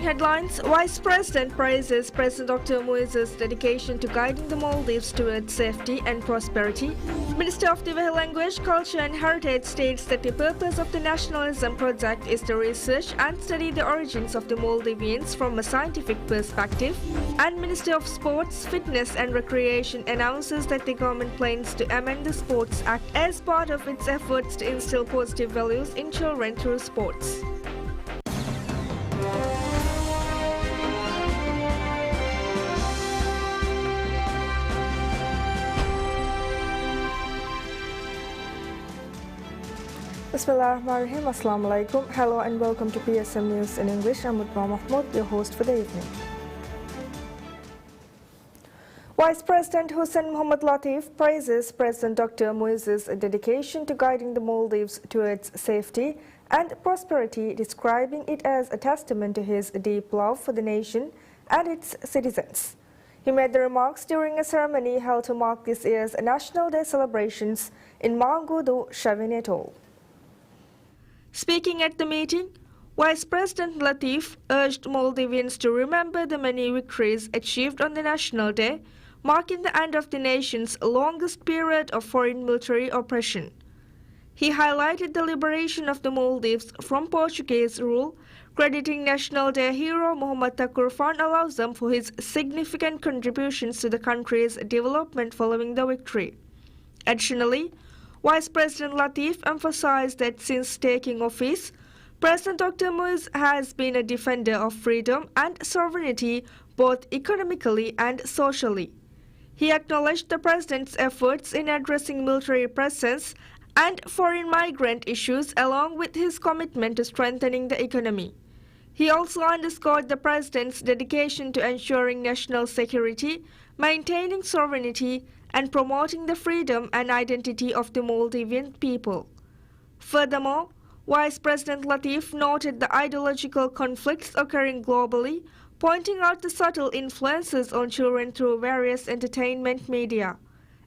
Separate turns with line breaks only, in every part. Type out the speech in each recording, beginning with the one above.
headlines, Vice President praises President Dr. Muiz's dedication to guiding the Maldives towards safety and prosperity. Minister of the Language, Culture and Heritage states that the purpose of the Nationalism Project is to research and study the origins of the Maldivians from a scientific perspective. And Minister of Sports, Fitness and Recreation announces that the government plans to amend the Sports Act as part of its efforts to instill positive values in children through sports. Bismillahirrahmanirrahim. Assalamu alaikum. Hello and welcome to PSM News in English. I'm Utma Mahmoud, your host for the evening. Vice President Hussein Mohammad Latif praises President Dr. Muiz's dedication to guiding the Maldives towards safety and prosperity, describing it as a testament to his deep love for the nation and its citizens. He made the remarks during a ceremony held to mark this year's National Day celebrations in Mangudu, Shavin Atoll. Speaking at the meeting, Vice President Latif urged Maldivians to remember the many victories achieved on the National Day, marking the end of the nation's longest period of foreign military oppression. He highlighted the liberation of the Maldives from Portuguese rule, crediting National Day hero Muhammad Takurfan Al-Azam for his significant contributions to the country's development following the victory. Additionally, Vice President Latif emphasized that since taking office, President Dr. Muiz has been a defender of freedom and sovereignty both economically and socially. He acknowledged the President's efforts in addressing military presence and foreign migrant issues along with his commitment to strengthening the economy. He also underscored the President's dedication to ensuring national security, maintaining sovereignty, and promoting the freedom and identity of the Maldivian people. Furthermore, Vice President Latif noted the ideological conflicts occurring globally, pointing out the subtle influences on children through various entertainment media.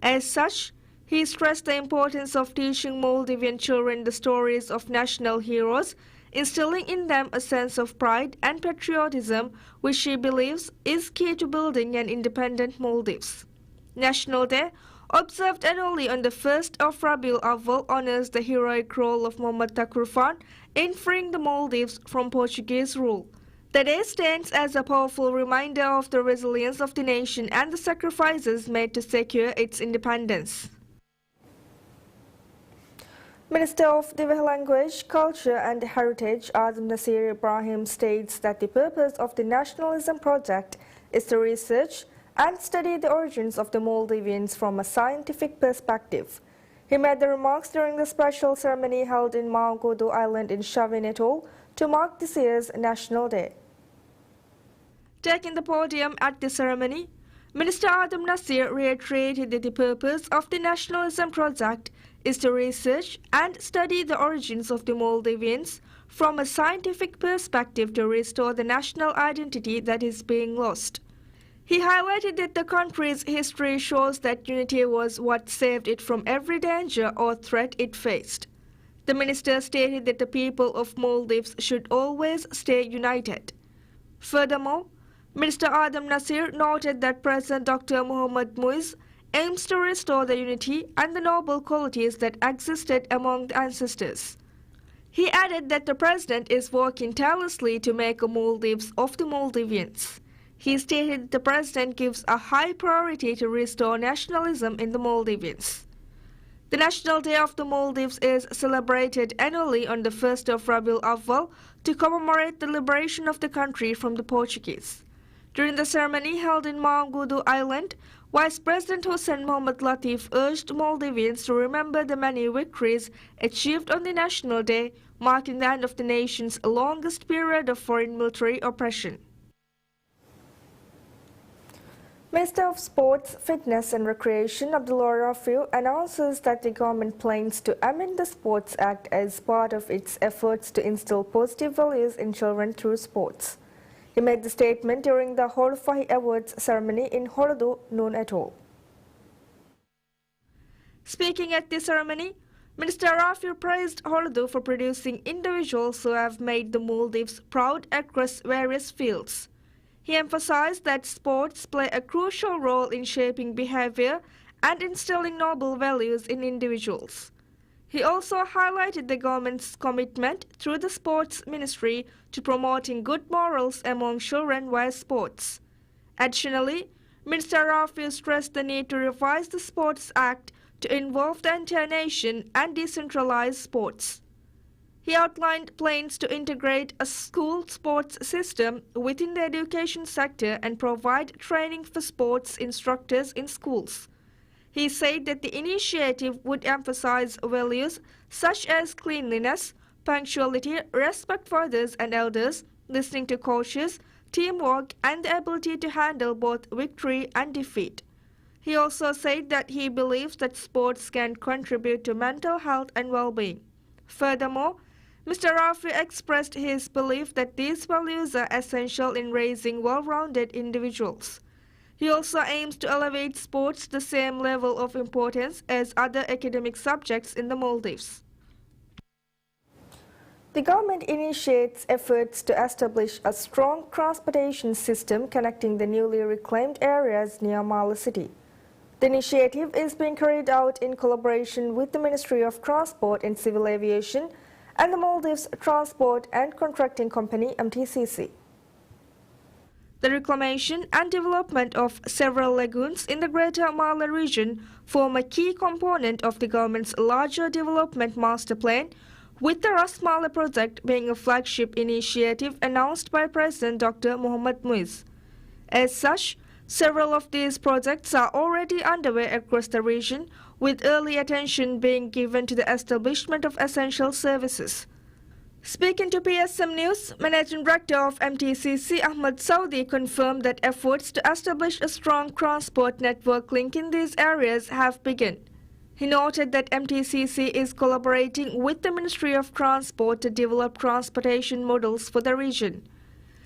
As such, he stressed the importance of teaching Maldivian children the stories of national heroes, instilling in them a sense of pride and patriotism, which he believes is key to building an independent Maldives. National Day, observed annually on the 1st of Rabiul Awwal, honors the heroic role of Muhammad Takurfan in freeing the Maldives from Portuguese rule. The day stands as a powerful reminder of the resilience of the nation and the sacrifices made to secure its independence. Minister of the Language, Culture and Heritage Adam Nasir Ibrahim states that the purpose of the Nationalism Project is to research and study the origins of the Maldivians from a scientific perspective. He made the remarks during the special ceremony held in Mangudu Island in Shavin Atoll to mark this year's National Day. Taking the podium at the ceremony, Minister Adam Nasir reiterated that the purpose of the Nationalism Project is to research and study the origins of the Maldivians from a scientific perspective to restore the national identity that is being lost. He highlighted that the country's history shows that unity was what saved it from every danger or threat it faced. The minister stated that the people of Maldives should always stay united. Furthermore, Minister Adam Nasir noted that President Dr. Muhammad Muiz aims to restore the unity and the noble qualities that existed among the ancestors. He added that the President is working tirelessly to make a Maldives of the Maldivians. He stated the President gives a high priority to restore nationalism in the Maldivians. The National Day of the Maldives is celebrated annually on the 1st of Rabiul Awwal to commemorate the liberation of the country from the Portuguese. During the ceremony held in Mangudu Island, Vice President Hussein Mohammad Latif urged Maldivians to remember the many victories achieved on the National Day, marking the end of the nation's longest period of foreign military oppression. Minister of Sports, Fitness and Recreation Abdullah Rafiu announces that the government plans to amend the Sports Act as part of its efforts to instill positive values in children through sports. He made the statement during the Holofahi Awards ceremony in Holodu, Noon Atoll. Speaking at the ceremony, Minister Rafi praised Holidu for producing individuals who have made the Maldives proud across various fields. He emphasized that sports play a crucial role in shaping behavior and instilling noble values in individuals. He also highlighted the government's commitment through the Sports Ministry to promoting good morals among children via sports. Additionally, Minister Rafi stressed the need to revise the Sports Act to involve the entire nation and decentralize sports. He outlined plans to integrate a school sports system within the education sector and provide training for sports instructors in schools. He said that the initiative would emphasize values such as cleanliness, punctuality, respect for others and elders, listening to coaches, teamwork, and the ability to handle both victory and defeat. He also said that he believes that sports can contribute to mental health and well-being. Furthermore, Mr. Rafi expressed his belief that these values are essential in raising well-rounded individuals. He also aims to elevate sports to the same level of importance as other academic subjects in the Maldives. The government initiates efforts to establish a strong transportation system connecting the newly reclaimed areas near Mala City. The initiative is being carried out in collaboration with the Ministry of Transport and Civil Aviation and the Maldives Transport and Contracting Company (MTCC). The reclamation and development of several lagoons in the Greater Mala region form a key component of the government's larger development master plan, with the Ras Mala project being a flagship initiative announced by President Dr. PSMNEWS. As such, several of these projects are already underway across the region, with early attention being given to the establishment of essential services. Speaking to PSMNEWS, Managing Director of MTCC Ahmad Saudi confirmed that efforts to establish a strong transport network link in these areas have begun. He noted that MTCC is collaborating with the Ministry of Transport to develop transportation models for the region.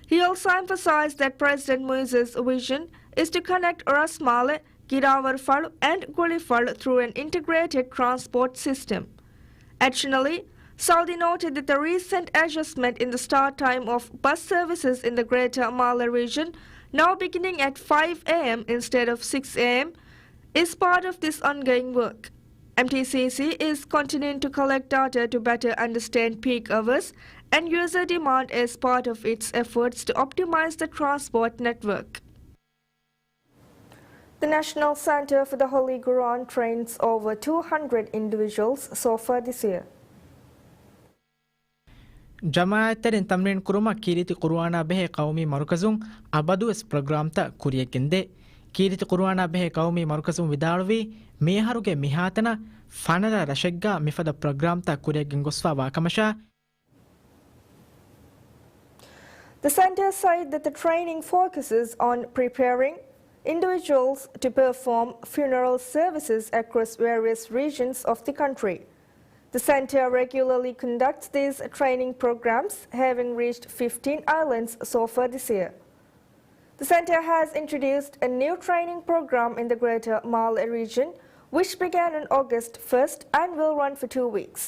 He also emphasized that President Muiz's vision is to connect Ras Mala, Girawarfal and Golifal through an integrated transport system. Additionally, Saudi noted that the recent adjustment in the start time of bus services in the Greater Mala region, now beginning at 5 a.m. instead of 6 a.m., is part of this ongoing work. MTCC is continuing to collect data to better understand peak hours and user demand as part of its efforts to optimize the transport network. The National Center for the Holy Quran trains over 200 individuals so far this year.
ಜಮಾಅತ್ತರಿನ್ ತಮ್ರೀನ್ ಕುರುಮ ಕೀರಿತಿ ಕುರ್ವಾನ ಬೆಹೆ ಕೌಮಿ ಮರುಕಜುಂ ಅಬದು ಎಸ್ ಪ್ರೋಗ್ರಾಮ್ತ ಕುರಿಯಕ್ಕಿಂದೆ ಕೀರಿತಿ ಕುರ್ವಾನ ಬೆಹೆ ಕೌಮಿ ಮರುಕಜುಂ ವಿದಾಳುವಿ ಮೇಹರುಗೆ ಮಿಹಾತನ ಫನರ ರಶೆಗ್ಗಾ ಮಿಫದ ಪ್ರೋಗ್ರಾಮ್ತ ಕುರಿಯಕ್ಕಿನ್ ಗೊಸ್ವಾ ವಾಕಮಶಾ.
The center said that the training focuses on preparing individuals to perform funeral services across various regions of the country. The center regularly conducts these training programs, having reached 15 islands so far this year. The center has introduced a new training program in the Greater Mala region, which began on August 1st and will run for 2 weeks.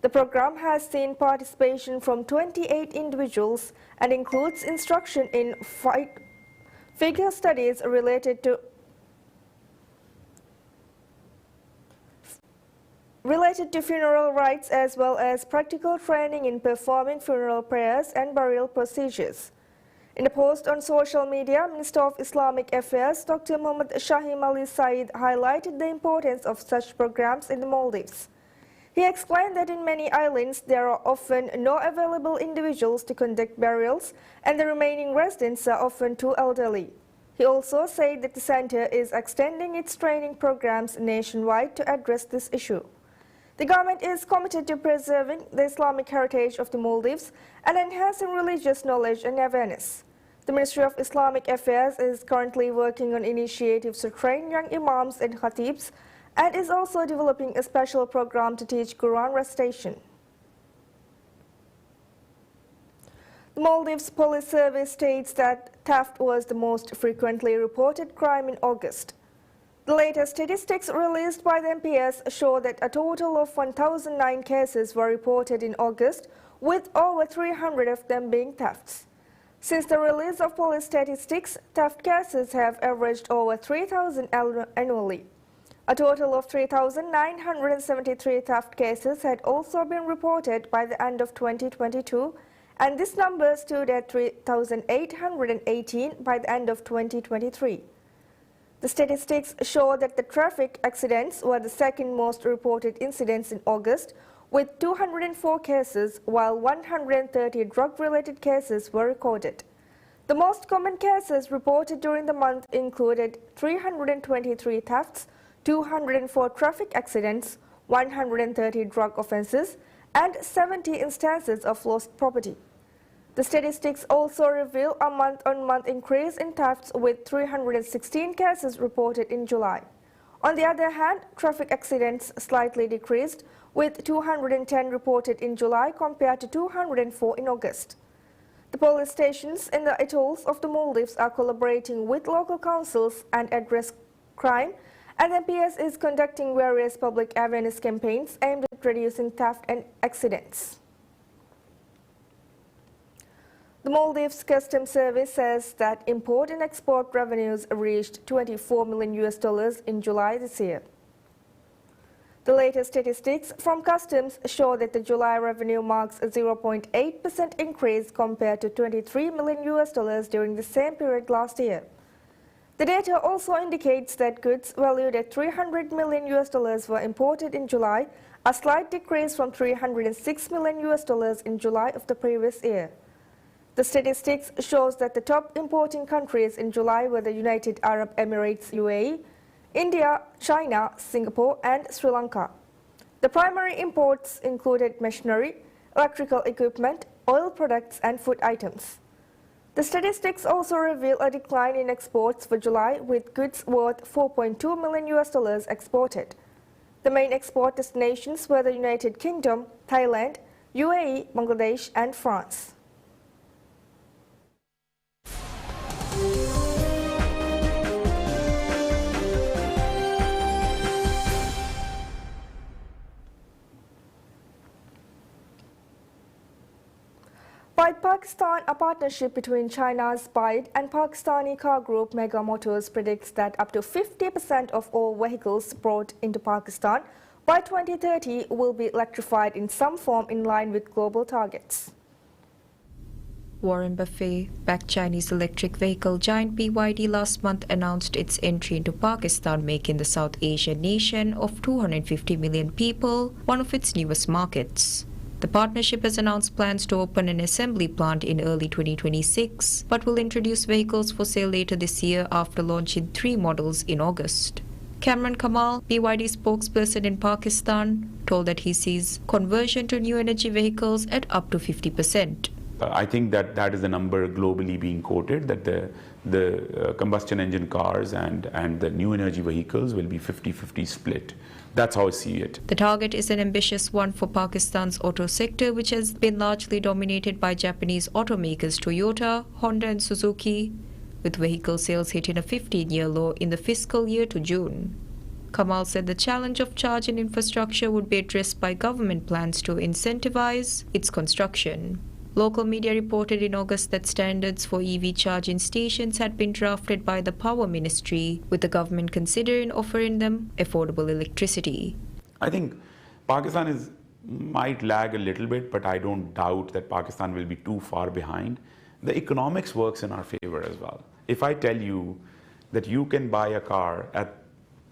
The program has seen participation from 28 individuals and includes instruction in figure studies related to funeral rites, as well as practical training in performing funeral prayers and burial procedures. In a post on social media, Minister of Islamic Affairs Dr. Muhammad Shahim Ali Saeed highlighted the importance of such programs in the Maldives. He explained that in many islands there are often no available individuals to conduct burials, and the remaining residents are often too elderly. He also said that the center is extending its training programs nationwide to address this issue. The government is committed to preserving the Islamic heritage of the Maldives and enhancing religious knowledge and awareness. The Ministry of Islamic Affairs is currently working on initiatives to train young imams and khatibs and is also developing a special program to teach Quran recitation. The Maldives Police Service states that theft was the most frequently reported crime in August. The latest statistics released by the MPS show that a total of 1,009 cases were reported in August, with over 300 of them being thefts. Since the release of police statistics, theft cases have averaged over 3,000 annually. A total of 3,973 theft cases had also been reported by the end of 2022, and this number stood at 3,818 by the end of 2023. The statistics show that the traffic accidents were the second most reported incidents in August, with 204 cases, while 130 drug-related cases were recorded. The most common cases reported during the month included 323 thefts, 204 traffic accidents, 130 drug offenses, and 70 instances of lost property. The statistics also reveal a month-on-month increase in thefts, with 316 cases reported in July. On the other hand, traffic accidents slightly decreased, with 210 reported in July compared to 204 in August. The police stations in the atolls of the Maldives are collaborating with local councils and address crime, and MPS is conducting various public awareness campaigns aimed at reducing theft and accidents. The Maldives Customs Service says that import and export revenues reached $24 million in July this year. The latest statistics from Customs show that the July revenue marks a 0.8% increase compared to $23 million during the same period last year. The data also indicates that goods valued at $300 million were imported in July, a slight decrease from $306 million in July of the previous year. The statistics shows that the top importing countries in July were the United Arab Emirates UAE, India, China, Singapore, and Sri Lanka. The primary imports included machinery, electrical equipment, oil products, and food items. The statistics also reveal a decline in exports for July, with goods worth $4.2 million exported. The main export destinations were the United Kingdom, Thailand, UAE, Bangladesh, and France. Byte Pakistan, a partnership between China's Byte and Pakistani car group Mega Motors, predicts that up to 50% of all vehicles brought into Pakistan by 2030 will be electrified in some form, in line with global targets.
Warren Buffett-backed Chinese electric vehicle giant BYD last month announced its entry into Pakistan, making the South Asian nation of 250 million people one of its newest markets. The partnership has announced plans to open an assembly plant in early 2026, but will introduce vehicles for sale later this year after launching 3 models in August. Cameron Kamal, BYD spokesperson in Pakistan, told that he sees conversion to new energy vehicles at up to 50%.
I think that is the number globally being quoted, that the combustion engine cars and the new energy vehicles will be 50-50 split. That's how I see it.
The target is an ambitious one for Pakistan's auto sector, which has been largely dominated by Japanese automakers Toyota, Honda and Suzuki, with vehicle sales hitting a 15-year low in the fiscal year to June. Kamal said the challenge of charging infrastructure would be addressed by government plans to incentivize its construction. Local media reported in August that standards for EV charging stations had been drafted by the Power Ministry, with the government considering offering them affordable electricity.
I think Pakistan might lag a little bit, but I don't doubt that Pakistan will be too far behind. The economics works in our favor as well. If I tell you that you can buy a car at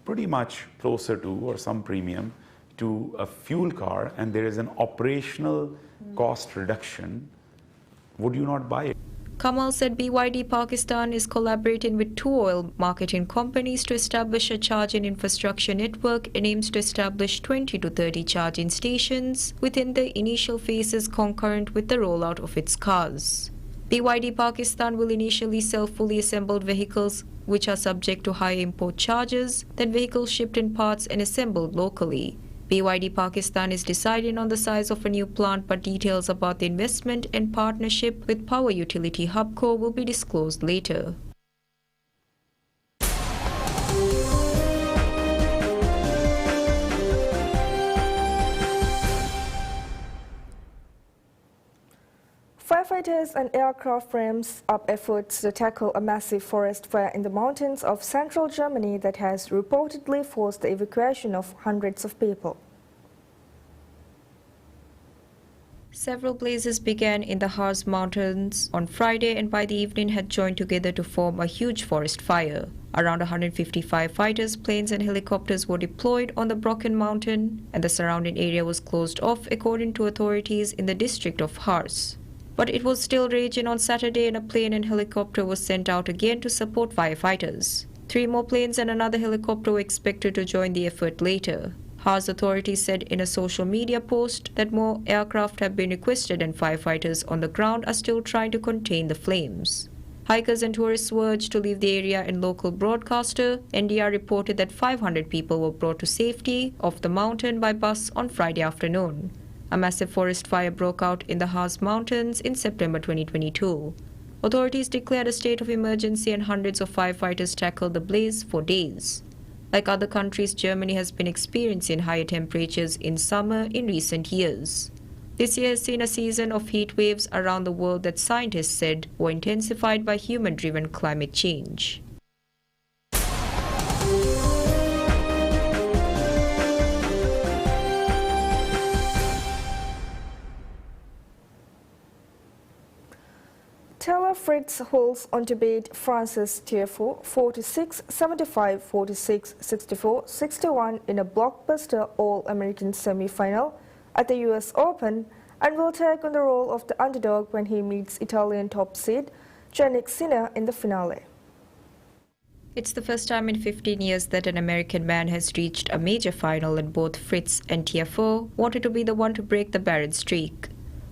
pretty much closer to or some premium to a fuel car, and there is an operational cost reduction, would you not buy it?
Kamal said BYD Pakistan is collaborating with 2 oil marketing companies to establish a charging infrastructure network and aims to establish 20 to 30 charging stations within the initial phases concurrent with the rollout of its cars. BYD Pakistan will initially sell fully assembled vehicles which are subject to high import charges, then vehicles shipped in parts and assembled locally. BYD Pakistan is deciding on the size of a new plant, but details about the investment and partnership with power utility Hubco will be disclosed later.
Firefighters and aircraft ramps up efforts to tackle a massive forest fire in the mountains of central Germany that has reportedly forced the evacuation of hundreds of people.
Several blazes began in the Harz Mountains on Friday and by the evening had joined together to form a huge forest fire. Around 155 fighters, planes and helicopters were deployed on the Brocken Mountain and the surrounding area was closed off according to authorities in the district of Harz. But it was still raging on Saturday and a plane and helicopter was sent out again to support firefighters. 3 more planes and another helicopter were expected to join the effort later. Harz authorities said in a social media post that more aircraft have been requested and firefighters on the ground are still trying to contain the flames. Hikers and tourists were urged to leave the area and local broadcaster NDR reported that 500 people were brought to safety off the mountain by bus on Friday afternoon. A massive forest fire broke out in the Harz Mountains in September 2022. Authorities declared a state of emergency and hundreds of firefighters tackled the blaze for days. Like other countries, Germany has been experiencing higher temperatures in summer in recent years. This year has seen a season of heat waves around the world that scientists said were intensified by human-driven climate change.
Taylor Fritz holds on to beat France's Tiafoe 4-6, 75, 46, 64, 61 in a blockbuster All-American semi-final at the US Open and will take on the role of the underdog when he meets Italian top seed Jannik Sinner in the finale.
It's the first time in 15 years that an American man has reached a major final and both Fritz and Tiafoe wanted to be the one to break the barren streak.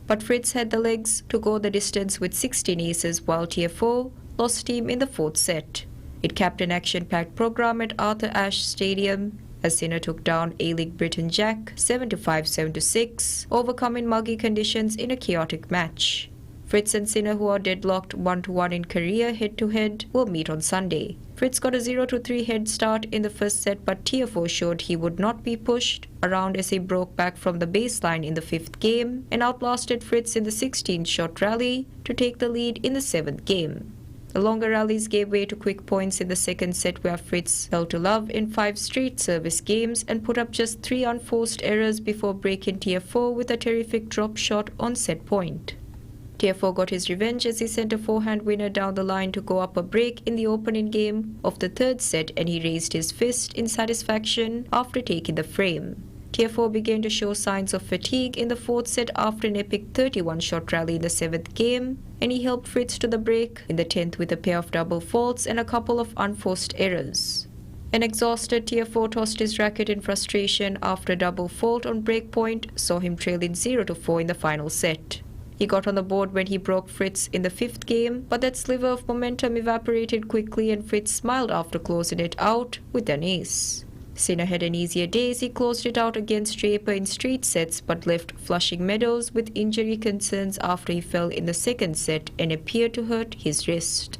But Fritz had the legs to go the distance with 16 aces while Tiafoe lost steam in the 4th set. It capped an action-packed program at Arthur Ashe Stadium as Sinner took down A-League Briton Jack 7-5, 7-6, overcoming muggy conditions in a chaotic match. Fritz and Sinner, who are deadlocked 1-1 in career head-to-head, will meet on Sunday. Fritz got a 0-3 head start in the first set, but Tiafoe showed he would not be pushed around as he broke back from the baseline in the 5th game and outlasted Fritz in the 16-shot rally to take the lead in the 7th game. The longer rallies gave way to quick points in the 2nd set where Fritz fell to love in 5 straight service games and put up just 3 unforced errors before breaking Tiafoe with a terrific drop shot on set point. Tiafoe got his revenge as he sent a forehand winner down the line to go up a break in the opening game of the 3rd set and he raised his fist in satisfaction after taking the frame. Tiafoe began to show signs of fatigue in the 4th set after an epic 31-shot rally in the 7th game and he helped Fritz to the break in the 10th with a pair of double faults and a couple of unforced errors. An exhausted Tiafoe tossed his racket in frustration after a double fault on break point saw him trailing 0-4 in the final set. He got on the board when he broke Fritz in the 5th game, but that sliver of momentum evaporated quickly and Fritz smiled after closing it out with an ace. Sinner had an easier day as he closed it out against Draper in straight sets but left Flushing Meadows with injury concerns after he fell in the 2nd set and appeared to hurt his wrist.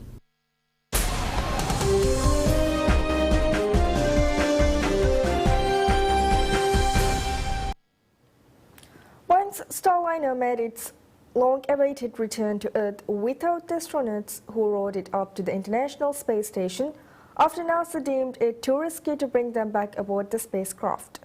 Once Starliner made its long-awaited return to Earth without the astronauts who rode it up to the International Space Station after NASA deemed it too risky to bring them back aboard the spacecraft.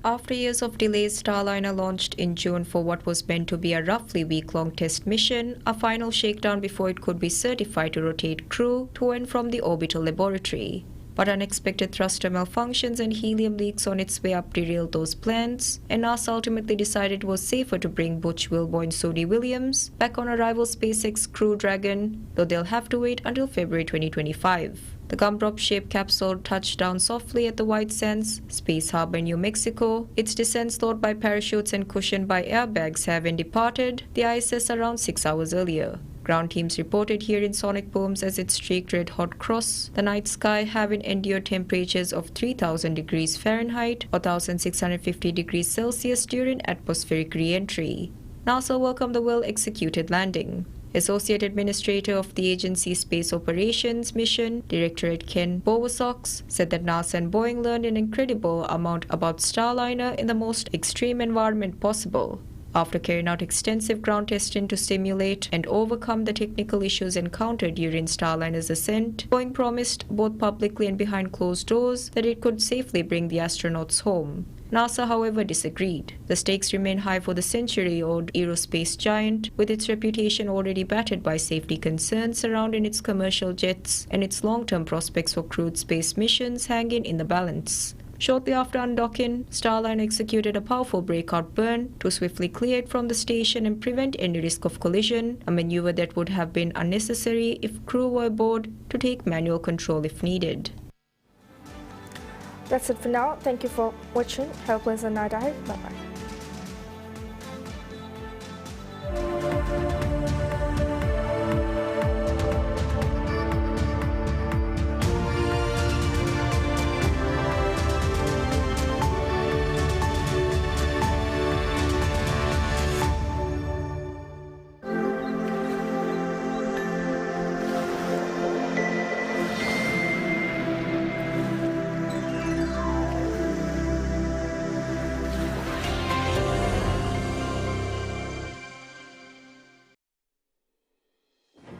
After years of delays, Starliner launched in June for what was meant to be a roughly week-long test mission, a final shakedown before it could be certified to rotate crew to and from the orbital laboratory. But unexpected thruster malfunctions and helium leaks on its way up derailed those plans, and NASA ultimately decided it was safer to bring Butch Wilmore and Sodie Williams back on a rival SpaceX Crew Dragon, though they'll have to wait until February 2025. The gumdrop-shaped capsule touched down softly at the White Sands Space Harbor in New Mexico, its descent slowed by parachutes and cushioned by airbags having departed the ISS around 6 hours earlier. Ground teams reported hearing sonic booms as it streaked red-hot across the night sky, having endured temperatures of 3,000 degrees Fahrenheit or 1,650 degrees Celsius during atmospheric re-entry. NASA welcomed the well-executed landing. Associate Administrator of the agency's Space Operations Mission, Directorate Ken Bowersox, said that NASA and Boeing learned an incredible amount about Starliner in the most extreme environment possible. After carrying out extensive ground testing to simulate and overcome the technical issues encountered during Starliner's ascent, Boeing promised both publicly and behind closed doors that it could safely bring the astronauts home. NASA, however, disagreed. The stakes remain high for the century-old aerospace giant, with its reputation already battered by safety concerns surrounding its commercial jets and its long-term prospects for crewed space missions hanging in the balance. Shortly after undocking, Starliner executed a powerful breakout burn to swiftly clear it from the station and prevent any risk of collision, a maneuver that would have been unnecessary if crew were aboard to take manual control if needed.
That's it for now. Thank you for watching. Have a pleasant night ahead. Bye-bye.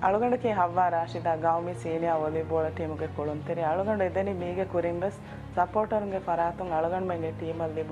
ಅಳುಗಂಡಕ್ಕೆ ಹವ್ವ ರಾಶಿದ ಗಾಂವಿ senior volleyball ಟೀಮ್ಗೆ ಕೊಳಂತಿರಿ ಅಳುಗಂಡ ಇದನಿ ಮೀಗೆ ಕುರಿಂಬಸ್ ಸಪೋರ್ಟರ್ಗೆ ಫರಾತುಂಗ್ ಅಳುಗಂಡ ಮೆಂಗೆ ಟೀಮಲ್ಲಿ